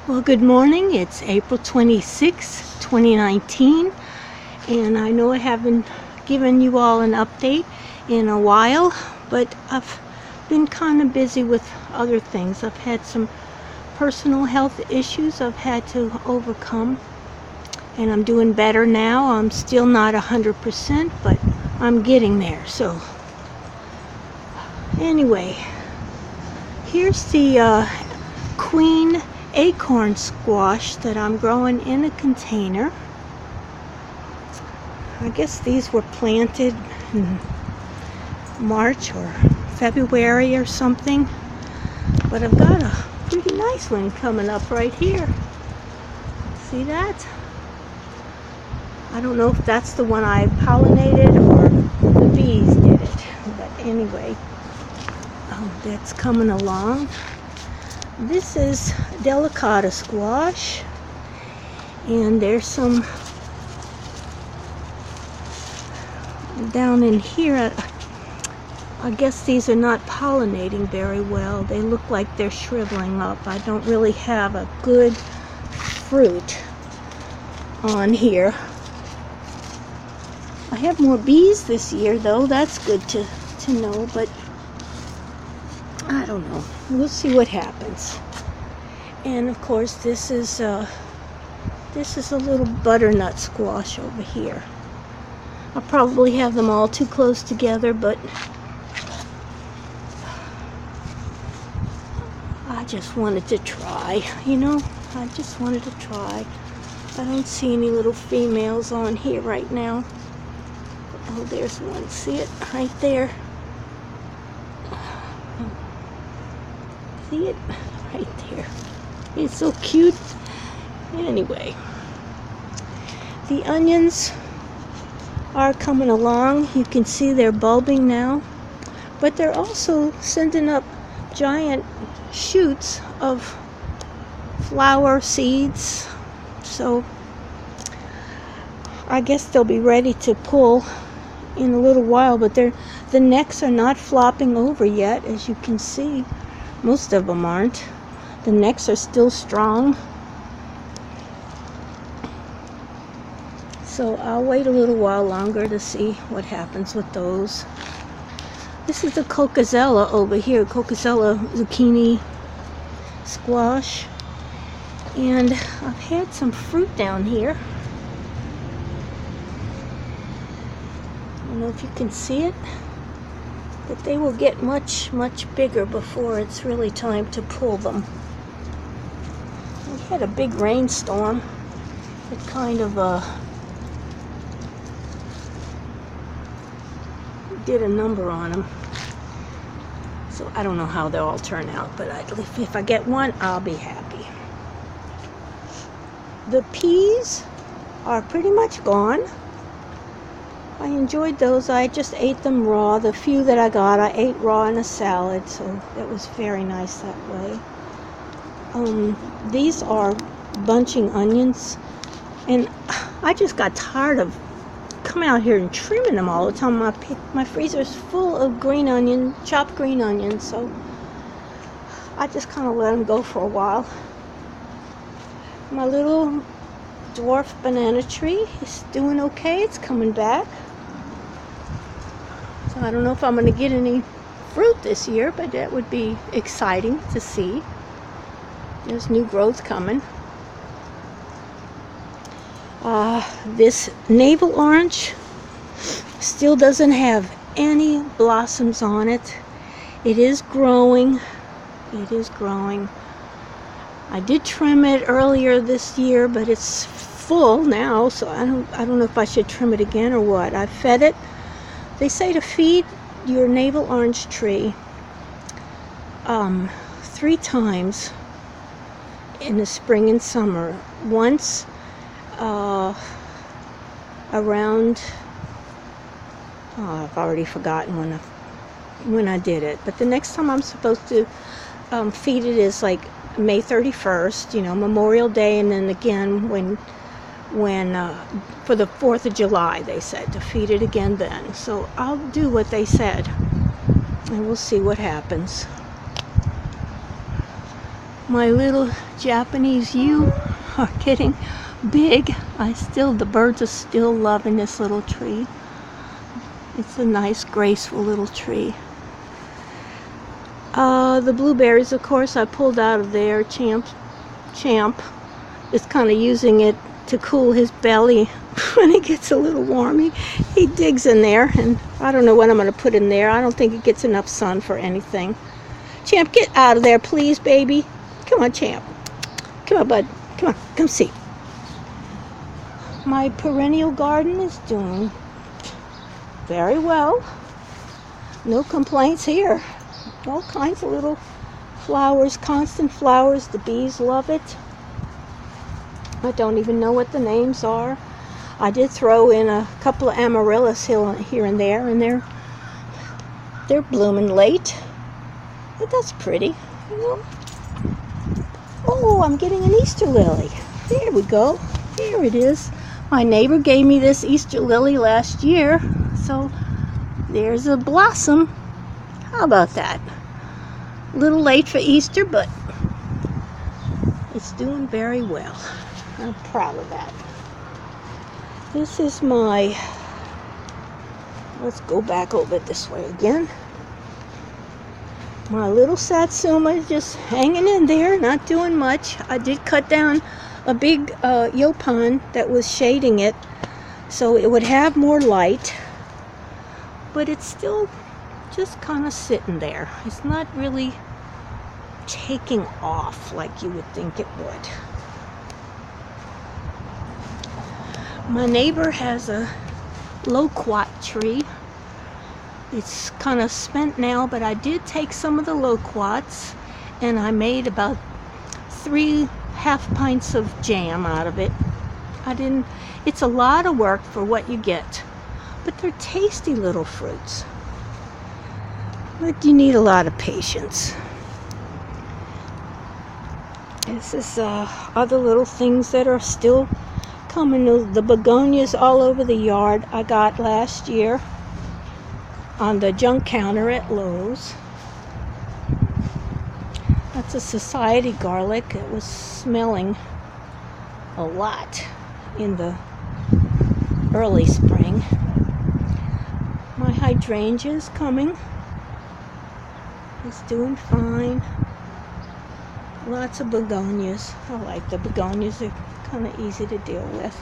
Well, good morning. It's April 26, 2019, and I know I haven't given you all an update in a while, but I've been kind of busy with other things. I've had some personal health issues I've had to overcome, and I'm doing better now. I'm still not 100%, but I'm getting there. So anyway, here's the queen acorn squash that I'm growing in a container. I guess these were planted in March or February or something, but I've got a pretty nice one coming up right here. See that? I don't know if that's the one I pollinated or the bees did it, but anyway, that's coming along. This is delicata squash, and there's some down in here. I guess these are not pollinating very well. They look like they're shriveling up. I don't really have a good fruit on here. I have more bees this year though. That's good to know, but I don't know. We'll see what happens. And of course, this is a little butternut squash over here. I'll probably have them all too close together, but I just wanted to try, I just wanted to try. I don't see any little females on here right now. Oh, there's one. See it right there? See it right there? It's so cute. Anyway, the onions are coming along. You can see they're bulbing now, but they're also sending up giant shoots of flower seeds. So I guess they'll be ready to pull in a little while, but the necks are not flopping over yet, as you can see. Most of them aren't. The necks are still strong. So I'll wait a little while longer to see what happens with those. This is the cocazella over here, cocazella zucchini squash. And I've had some fruit down here. I don't know if you can see it, but they will get much bigger before it's really time to pull them. We had a big rainstorm. It kind of did a number on them. So I don't know how they'll all turn out, but if I get one, I'll be happy. The peas are pretty much gone. I enjoyed those. I just ate them raw. The few that I got, I ate raw in a salad, so it was very nice that way. These are bunching onions, and I just got tired of coming out here and trimming them all the time. My freezer's full of green onion, chopped green onions, so I just kind of let them go for a while. My little dwarf banana tree is doing okay. It's coming back. So I don't know if I'm going to get any fruit this year, but that would be exciting to see. There's new growth coming. This navel orange still doesn't have any blossoms on it. It is growing. It is growing. I did trim it earlier this year, but it's full now, so I don't know if I should trim it again or what. I fed it. They say to feed your navel orange tree 3 times in the spring and summer. Once around, I've already forgotten when I did it, but the next time I'm supposed to feed it is like May 31st, Memorial Day, and then again when for the 4th of July, they said to feed it again then. So I'll do what they said, and we'll see what happens. My little Japanese yew are getting big. The birds are still loving this little tree. It's a nice, graceful little tree. The blueberries, of course, I pulled out of there. Champ is kind of using it to cool his belly when it gets a little warm. He digs in there, and I don't know what I'm going to put in there. I don't think it gets enough sun for anything. Champ, get out of there, please, baby. Come on, Champ. Come on, bud. Come on, come see. My perennial garden is doing very well. No complaints here. All kinds of little flowers, constant flowers. The bees love it. I don't even know what the names are. I did throw in a couple of amaryllis here and there, and they're blooming late. But that's pretty, you know. Oh, I'm getting an Easter lily. There we go. There it is. My neighbor gave me this Easter lily last year, so there's a blossom. How about that? A little late for Easter, but it's doing very well. I'm proud of that. This is let's go back over it this way again. My little satsuma is just hanging in there, not doing much. I did cut down a big yopan that was shading it so it would have more light, but it's still just kind of sitting there. It's not really taking off like you would think it would. My neighbor has a loquat tree. It's kind of spent now, but I did take some of the loquats and I made about 3 half pints of jam out of it. It's a lot of work for what you get, but they're tasty little fruits. But you need a lot of patience. This is other little things that are still coming. The begonias all over the yard I got last year on the junk counter at Lowe's. That's a society garlic. It was smelling a lot in the early spring. My hydrangea is coming. It's doing fine. Lots of begonias. I like the begonias. They're kind of easy to deal with.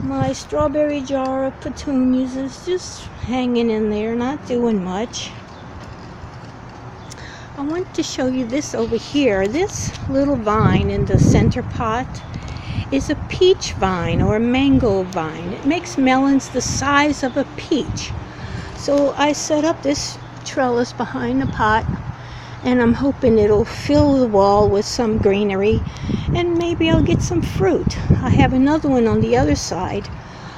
My strawberry jar of petunias is just hanging in there, not doing much. I want to show you this over here. This little vine in the center pot is a peach vine or a mango vine. It makes melons the size of a peach. So I set up this trellis behind the pot, and I'm hoping it'll fill the wall with some greenery, and maybe I'll get some fruit. I have another one on the other side.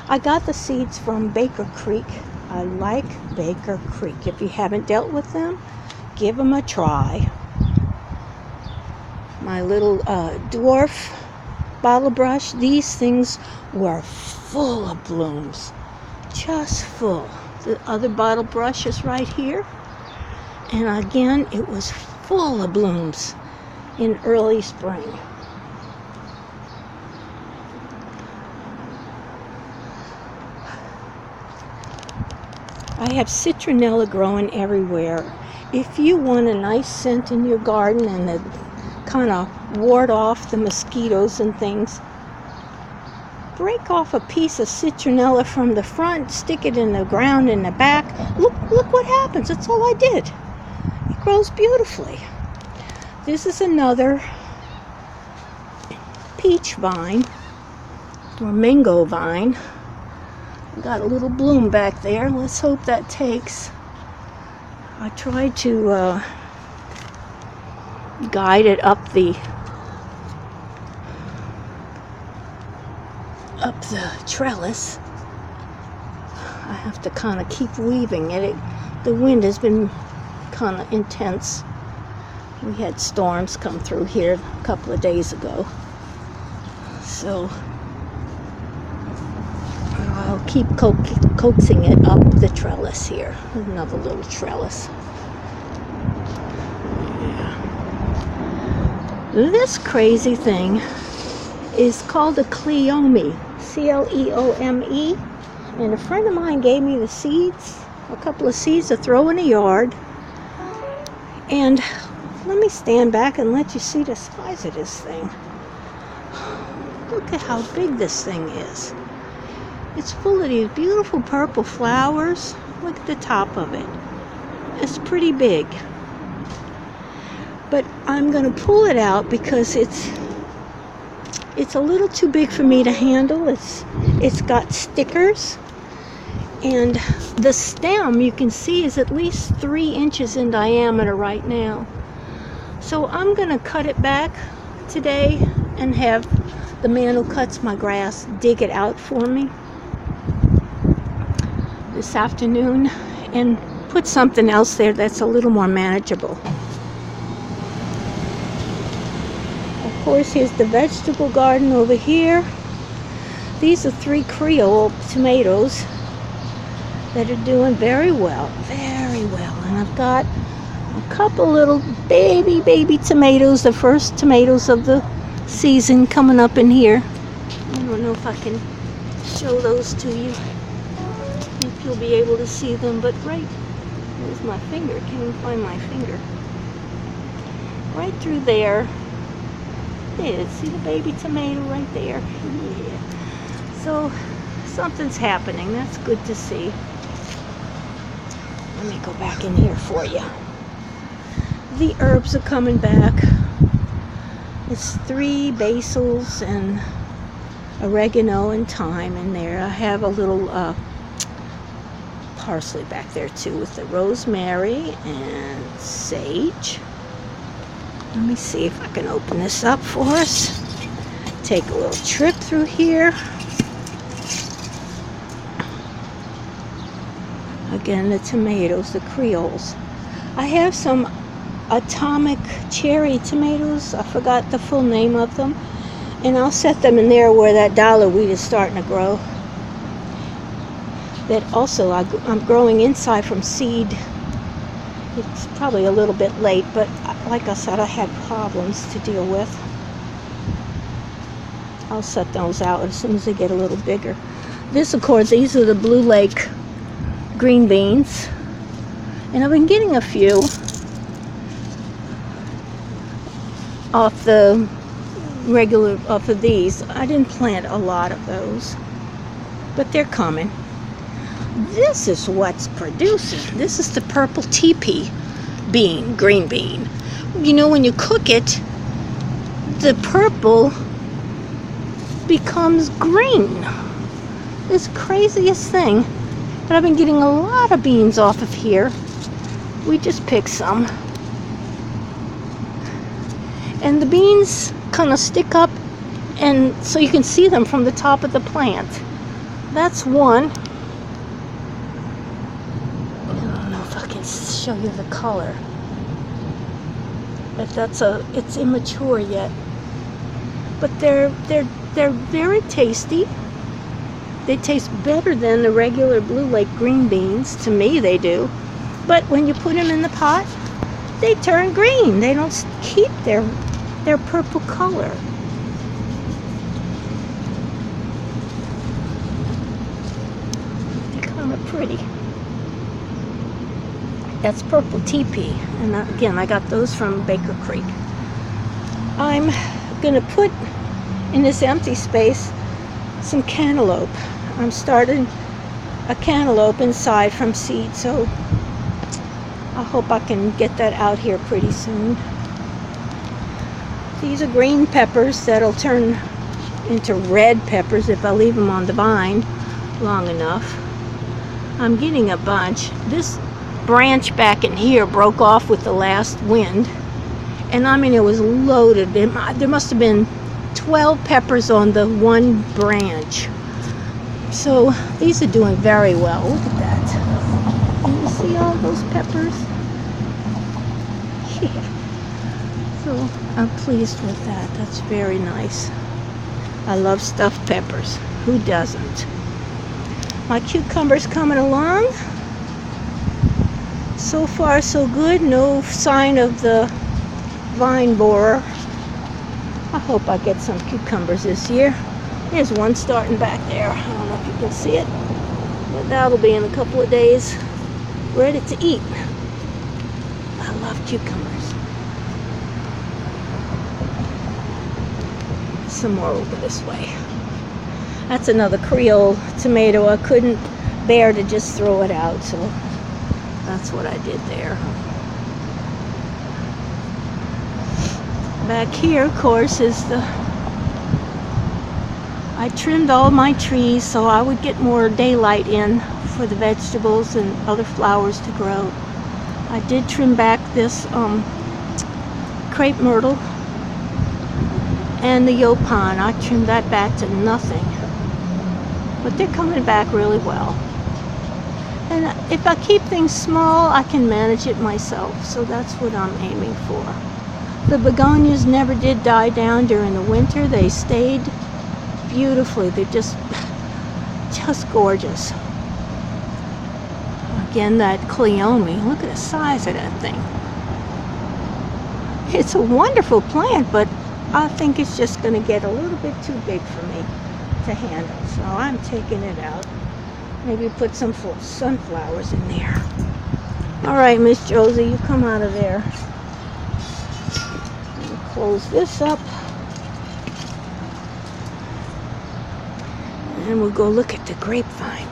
I got the seeds from Baker Creek. I like Baker Creek. If you haven't dealt with them, give them a try. My little dwarf bottle brush, these things were full of blooms, just full. The other bottle brush is right here, and again it was full of blooms in early spring. I have citronella growing everywhere. If you want a nice scent in your garden and to kind of ward off the mosquitoes and things, break off a piece of citronella from the front, stick it in the ground in the back. Look what happens. That's all I did. It grows beautifully. This is another peach vine or mango vine. Got a little bloom back there. Let's hope that takes. I tried to guide it up the trellis. I have to kind of keep weaving it. The wind has been kind of intense. We had storms come through here a couple of days ago, so I'll keep coaxing it up the trellis here. Another little trellis. Yeah. This crazy thing is called a cleome, C-L-E-O-M-E, and a friend of mine gave me the seeds, a couple of seeds to throw in the yard. And let me stand back and let you see the size of this thing. Look at how big this thing is. It's full of these beautiful purple flowers. Look at the top of it. It's pretty big. But I'm going to pull it out because it's a little too big for me to handle. It's got stickers, and the stem, you can see, is at least 3 inches in diameter right now. So I'm going to cut it back today and have the man who cuts my grass dig it out for me this afternoon and put something else there that's a little more manageable. Of course, here's the vegetable garden over here. These are 3 Creole tomatoes that are doing very well, and I've got a couple little baby tomatoes, the first tomatoes of the season, coming up in here. I don't know if I can show those to you, if you'll be able to see them, but there's my finger. Can't even find my finger. Right through there. Yeah, see the baby tomato right there? Yeah. So something's happening. That's good to see. Let me go back in here for you. The herbs are coming back. It's 3 basils and oregano and thyme in there. I have a little parsley back there too, with the rosemary and sage. Let me see if I can open this up for us. Take a little trip through here. Again, the tomatoes, the Creoles. I have some atomic cherry tomatoes. I forgot the full name of them. And I'll set them in there where that dollar wheat is starting to grow. That also I'm growing inside from seed. It's probably a little bit late, but like I said, I had problems to deal with. I'll set those out as soon as they get a little bigger. This, of course, these are the Blue Lake green beans. And I've been getting a few off of these. I didn't plant a lot of those, but they're coming. This is what's producing. This is the purple teepee bean, green bean. You know, when you cook it, the purple becomes green. This craziest thing. But I've been getting a lot of beans off of here. We just picked some. And the beans kind of stick up, and so you can see them from the top of the plant. That's one. I don't know if I can show you the color. If it's immature yet. But they're very tasty. They taste better than the regular Blue Lake green beans. To me, they do. But when you put them in the pot, they turn green. They don't keep their purple color. They're kind of pretty. That's purple teepee. And again, I got those from Baker Creek. I'm going to put in this empty space some cantaloupe. I'm starting a cantaloupe inside from seed, so I hope I can get that out here pretty soon. These are green peppers that'll turn into red peppers if I leave them on the vine long enough. I'm getting a bunch. This branch back in here broke off with the last wind, and I mean, it was loaded. There must have been 12 peppers on the one branch. So these are doing very well. Look at that. Can you see all those peppers? Yeah. So I'm pleased with that. That's very nice. I love stuffed peppers. Who doesn't? My cucumber's coming along. So far so good. No sign of the vine borer I hope I get some cucumbers this year. There's one starting back there. I don't know if you can see it, but that'll be in a couple of days. Ready to eat. I love cucumbers. Some more over this way. That's another Creole tomato. I couldn't bear to just throw it out, so that's what I did there. Back here, of course, is I trimmed all my trees so I would get more daylight in for the vegetables and other flowers to grow. I did trim back this crepe myrtle and the yaupon. I trimmed that back to nothing. But they're coming back really well. And if I keep things small, I can manage it myself. So that's what I'm aiming for. The begonias never did die down during the winter. They stayed beautifully. They're just gorgeous. Again, that cleome. Look at the size of that thing. It's a wonderful plant, but I think it's just going to get a little bit too big for me to handle, so I'm taking it out. Maybe put some sunflowers in there. All right, Miss Josie, you come out of there. And close this up, and we'll go look at the grapevine.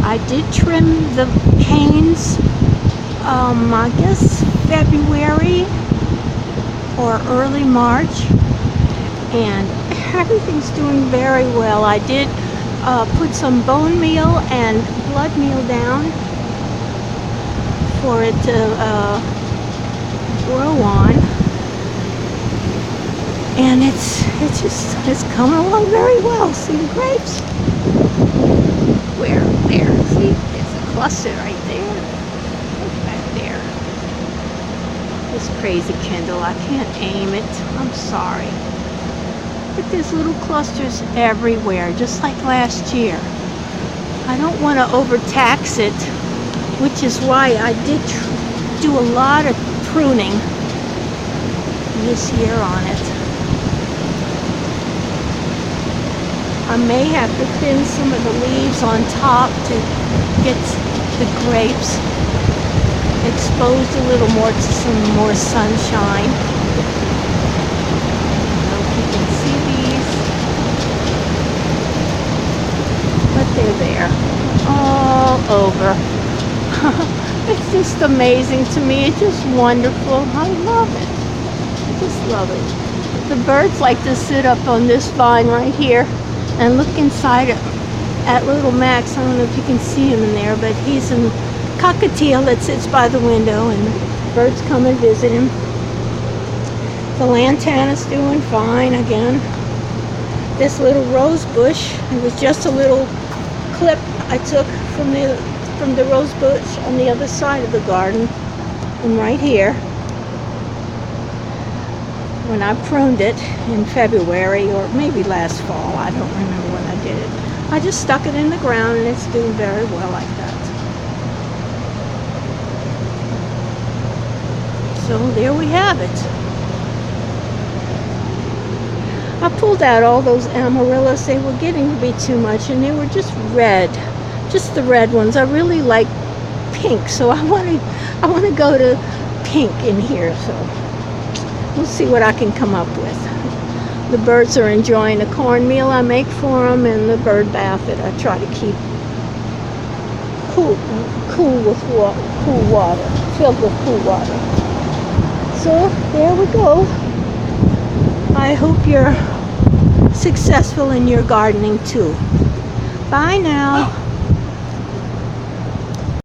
I did trim the canes, I guess February or early March, and everything's doing very well. I did put some bone meal and blood meal down for it to grow on, and it's coming along very well. See the grapes? Where? There. See? There's a cluster right there. Look back there. This crazy Kindle. I can't aim it. I'm sorry. But there's little clusters everywhere, just like last year. I don't want to overtax it, which is why I did do a lot of pruning this year on it. I may have to thin some of the leaves on top to get the grapes exposed a little more to some more sunshine. I don't know if you can see these, but they're there all over. It's just amazing to me. It's just wonderful. I love it. I just love it. The birds like to sit up on this vine right here and look inside at little Max. I don't know if you can see him in there, but he's a cockatiel that sits by the window, and birds come and visit him. The lantana's doing fine again. This little rose bush, it was just a little clip I took from the rose bush on the other side of the garden, from right here. When I pruned it in February, or maybe last fall, I don't remember when I did it. I just stuck it in the ground, and it's doing very well like that. So there we have it. I pulled out all those amaryllis. They were getting to be too much, and they were just red, just the red ones. I really like pink, so I want to go to pink in here. So we'll see what I can come up with. The birds are enjoying the cornmeal I make for them, and the bird bath that I try to keep cool with cool water, filled with cool water. So there we go. I hope you're successful in your gardening too. Bye now.